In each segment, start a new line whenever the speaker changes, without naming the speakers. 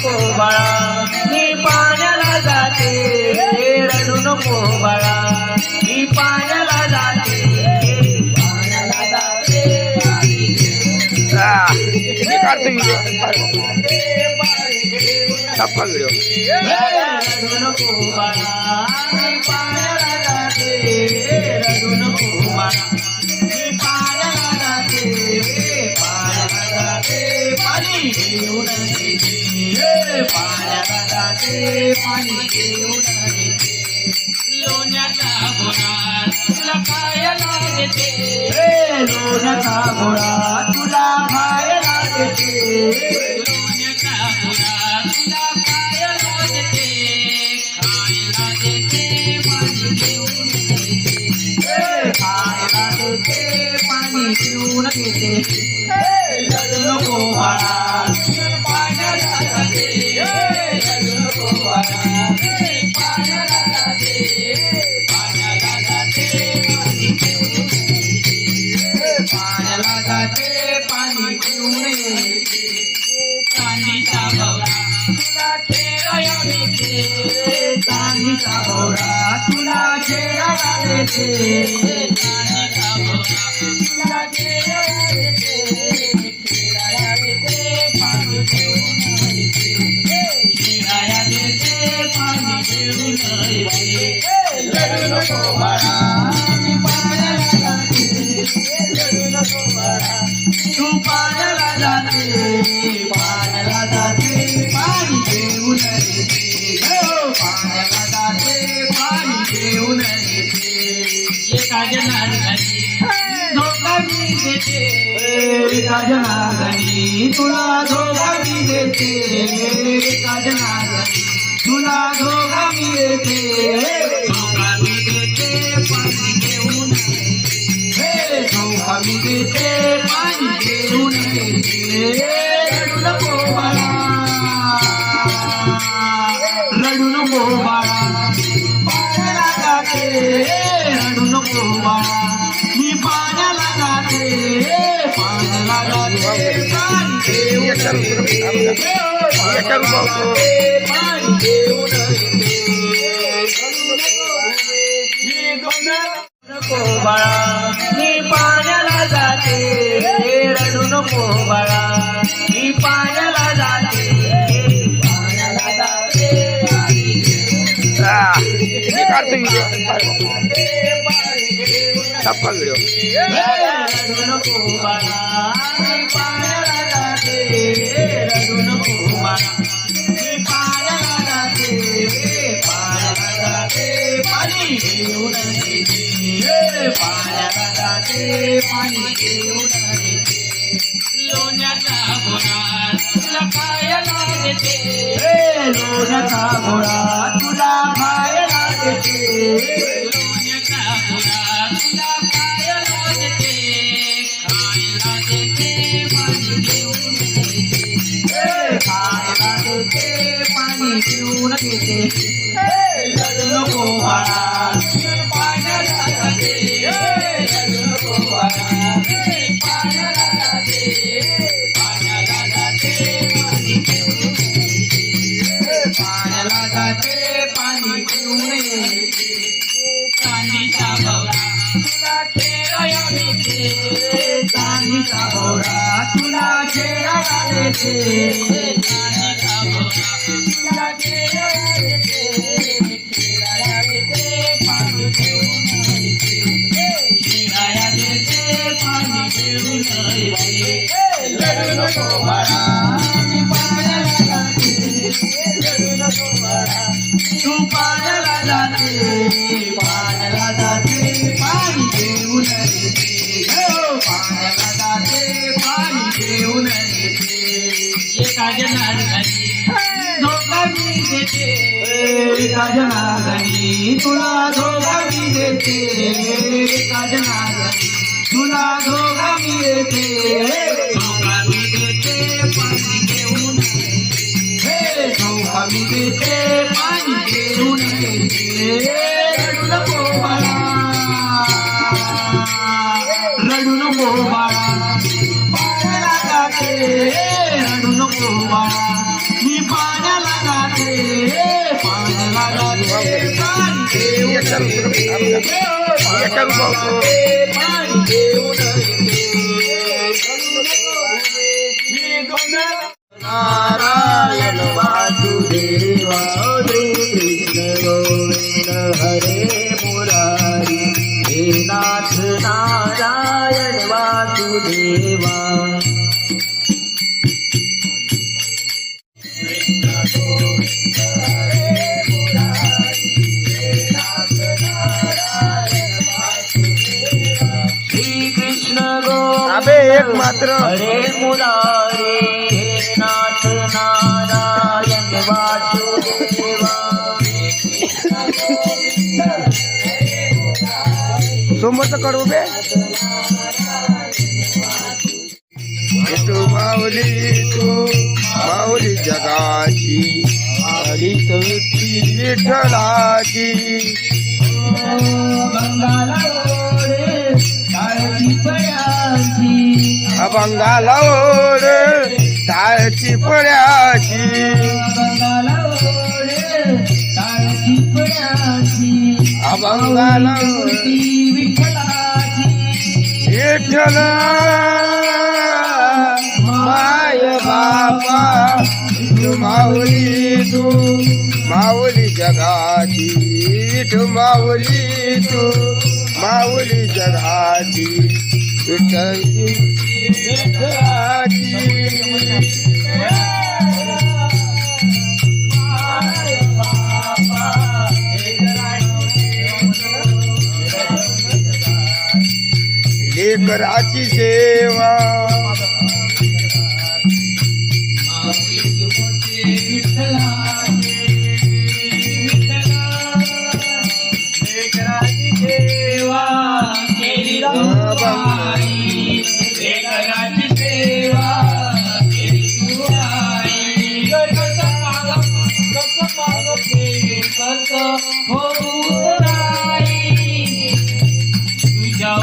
नको बाळा मी पाण्याला जाते रडू नको बाळा मी पाण्याला जाते पाण्याला जाते रडू नको बाळा मी पाण्याला जाते रडू नको बाळा मी पाण्याला जाते पाणी घेऊन येते पाण्याला जाते पाणी घेऊन येते लोण्याचा गोळा तुला खायला देते लोण्याचा गोळा तुला खायला देते लोण्याचा गोळा तुला खायला देते खायला देते पाणी घेऊन येते खायला देते पाणी घेऊन येते रडू नको बाळा पाण्याला जाते रडू नको बाळा पाण्याला जाते पाण्याला जाते पाणी घेऊन येते पाण्याला जाते पाणी घेऊन येते चांदीचा भवरा तुला खेळायला देते चांदीचा भवरा तुला खेळायला देते चांदीचा भवरा तुला खेळायला देते पाणी घेऊन येते खेळायला देते पाणी घेऊन येते रडू नको बाळा मी पाण्याला जाते रडू नको बाळा तू पाण्याला जाते पाण्याला जाते पाणी घेऊन येते पाण्याला जाते पाणी घेऊन येते एका जनार्दनी धोका मी देते एका जनार्दनी तुला धोका मी देते एका जनार्दनी तुला धोका मी देते धोका मी देते पाणी घेऊन येते धोका मी देते पाणी घेऊन येते रडू नको बाळा रडू नको बाळा पाण्याला जाते रडू नको बाळा मी पाण्याला जाते पाण्याला जाते पाणी घेऊन येते पाणी घेऊन येते नको बाळा मी पाण्याला जाते रडू नको बाळा मी पाण्याला जाते पाण्याला जाते पाणी घेऊन रडू नको बाळा मी पाण्याला जाते रडू नको बाळा मी पाण्याला जाते पाण्याला जाते पाणी घेऊन येते पाण्याला जाते पाणी घेऊन येते लोण्याचा गोळा तुला खायला देते लोण्याचा गोळा तुला खायला देते लोण्याचा गोळा तुला खायला देते खायला देते पाणी घेऊन येते खायला देते पाणी घेऊन येते रडू नको बाळा पाण्याला जाते रडू नको बाळा पाण्याला जाते पाण्याला जाते पाणी घेऊन येते पाण्याला जाते पाणी घेऊन येते चांदीचा भवरा तुला खेळायला देते चांदीचा भवरा तुला खेळायला देते चांदीचा भवरा तुला खेळायला देते खेळायला देते पाणी घेऊन येते खेळायला देते पाणी घेऊन येते रडू नको बाळा मी पाण्याला जाते रडू नको बाळा तू पाण्याला जाते पाण्याला जाते पाणी घेऊन येते पाण्याला जाते पाणी घेऊन येते एका जनार्दनी धोका मी देते एका जनार्दनी तुला धोका मी देते एका जनार्दनी तुला धोका मी देते धोका मी देते पाणी घेऊन येते धोका मी देते पाणी घेऊन येते रडू नको बाळा रडू नको बाळा पाण्याला जाते रडू नको बाळा मी पाण्याला
एकच बघतो
पाणी घेऊन येते. नारायण वासुदेवा श्री कृष्ण गोविंद हरे मुरारी हे नाथ नारायण वासुदेवा. श्री कृष्ण
अबे एक मात्र
हरे मुरारी हे नाथ नारायण वासुदेवा.
सोमवारचं कडू बे तू माऊली जगाची आली तवती विठ्ठलाची
बंगाला ओढे काळजी पयाची
अभंगाला ओढ टाळची पड्याची
बंगाला ओढे काळजी पयाची
अभंगाला
मूर्ती विठ्ठलाची
विठ्ठल माय बापा तू माऊली जगाची तू माऊली जगाची विठ्ठलाची. लेकराची सेवा
लेकराची सेवा केली बाई, लेकराची सेवा केली तू आई. कसं मागते कसं होऊ नाही, तुझ्या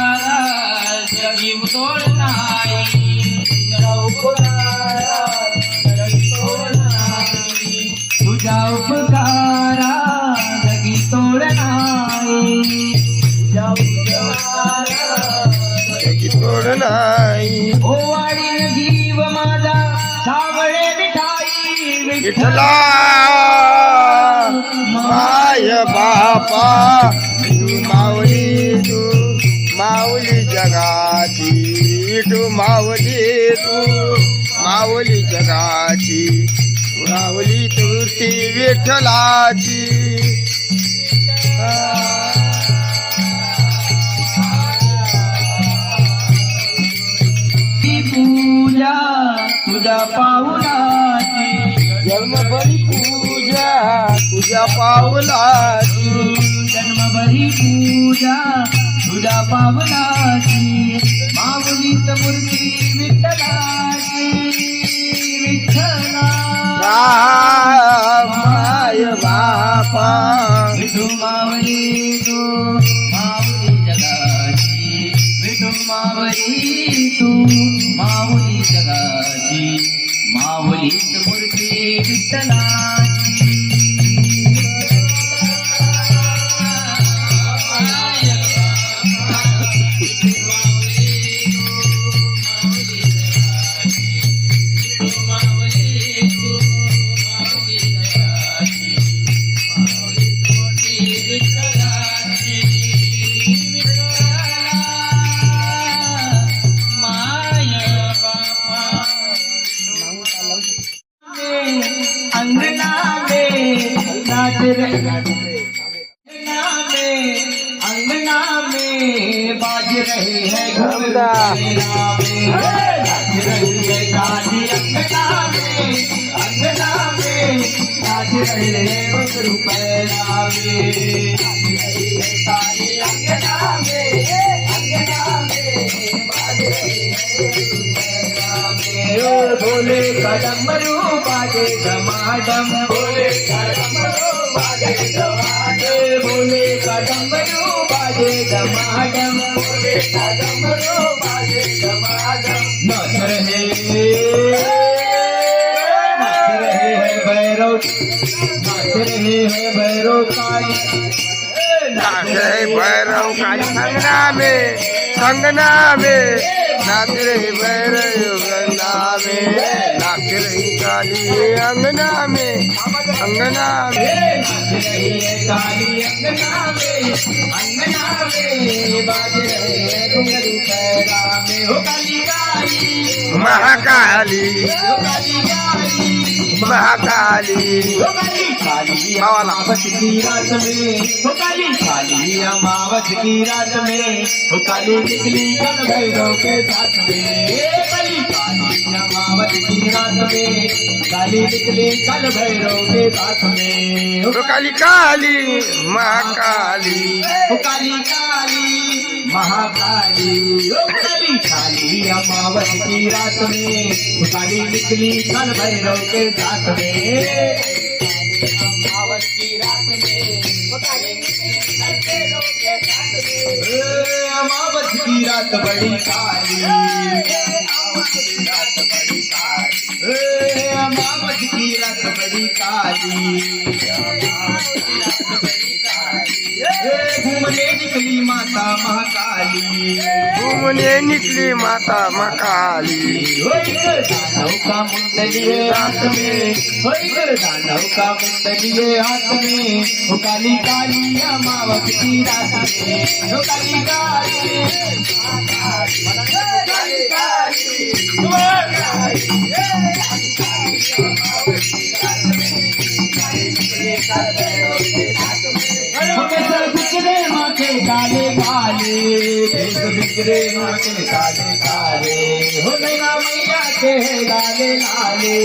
जगी तोड नाही, तुझ्या उपकारात जगी तोड नाही, तुझ्या उपकारात जगी तोड नाही, तुझ्या उपकारात
त्याची तोड नाही.
ओवाळीन जीव माझा सावळे मिठाई
विठ्ठला माय बापा तू माऊली जगाची तू माऊली जगाची माऊली तुरती विठ्ठलाची.
ती पूजा तुझ्या पाऊलाची,
जन्मभरी पूजा तुझ्या पावलाची
जन्मभरी पूजा तुझ्या पावलाची. माऊलीत मूर्ती विठ्ठलाची विठ्ठला
माय बापा
विठू माऊली तू माऊली जगाची, विठू माऊली तू माऊली जगाची, माऊलीत मूर्ती विठ्ठलाची. अंगना में नाच रहे, अंगना में बाज रहे हैं घुंघरा में, नाच रही है शादी अंगना में नाच रहे हैं घुंघरू पैरा में, नाच रही है शादी अंगना में बाज रहे हैं घुंघरू पैरा में. बोले कदमरू बाजे धमाडम, बोले कदमरू बाजे धमाडम, बोले कदमरू बाजे धमाडम, बोले कदमरू बाजे धमाडम. नाच रहे हैं भैरव, नाच रहे हैं भैरव काली,
नाच रहे भैरव काली संगना में नाच रही भैरव गंगा में नाच रही काली अंगना में
नाच रही है काली अंगना में बाज रहे घुंघरू पैरा में हो काली काली
महाकाली
हो काली काली
महाकाली
हो काली काली अमावस की रात में हो काली काली अमावस की रात में हो काली निकली कल भैरव के साथ में काली काली अमावस की रात में काली निकली कल भैरव के साथ में
तो काली काली महाकाली
हो काली काली महाकाली हो काली काली अमावस की रात में हो काली निकली कल भैरव के साथ में अमावस की रात में हो काली निकली कल भैरव के साथ में अमावस की रात बड़ी काली अमावस की रात बड़ी काली अमावस की रात बड़ी काली घूमने निकली माता महाकाली
घूमने निकली माता महाकाली
दानव का मुंडलिए हाथ में दानव का मुंडलिए हाथ में हो काली काली अमावस की रात में हो काली काली काली काली बिखरे माथे काले काले भेष बिखरे माथे काले काले हो नैना मैया के लाले लाले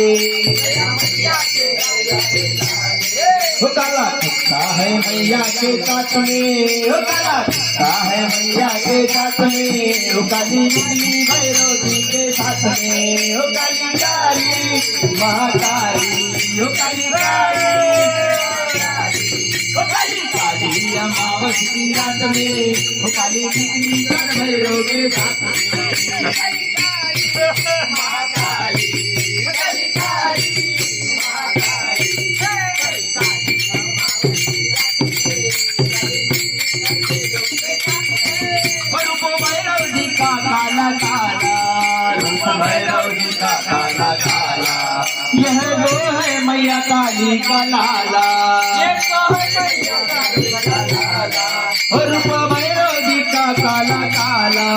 हो काला कुत्ता है मैया के साथ में हो काला कुत्ता है मैया के साथ में हो काली निकली भैरव जी के साथ में हो काली काली महाकाली हो काली काली हो काली काली अमावस की रात में हो काली निकली कल भैरव के साथ में महाकाली हो काली काली रूप भैरव जी का काला काला रूप भैरव जी का काला काला यह वो है मैया काली का लाला और रूप भैरव जी का काला काला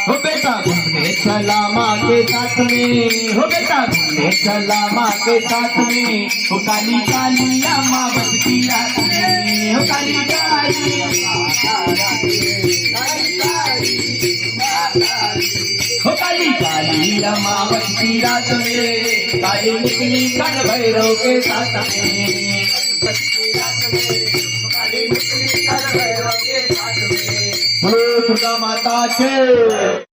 हो बेटा घूमने चला माँ के साथ में हो बेटा घूमने चला माँ के साथ में हो काली काली अमावस की रात में हो काली काली हो काली काली अमावस की रात में काली निकली कल भैरव के साथ में काली निकली कल भैरव के साथ में दुर्गा माता के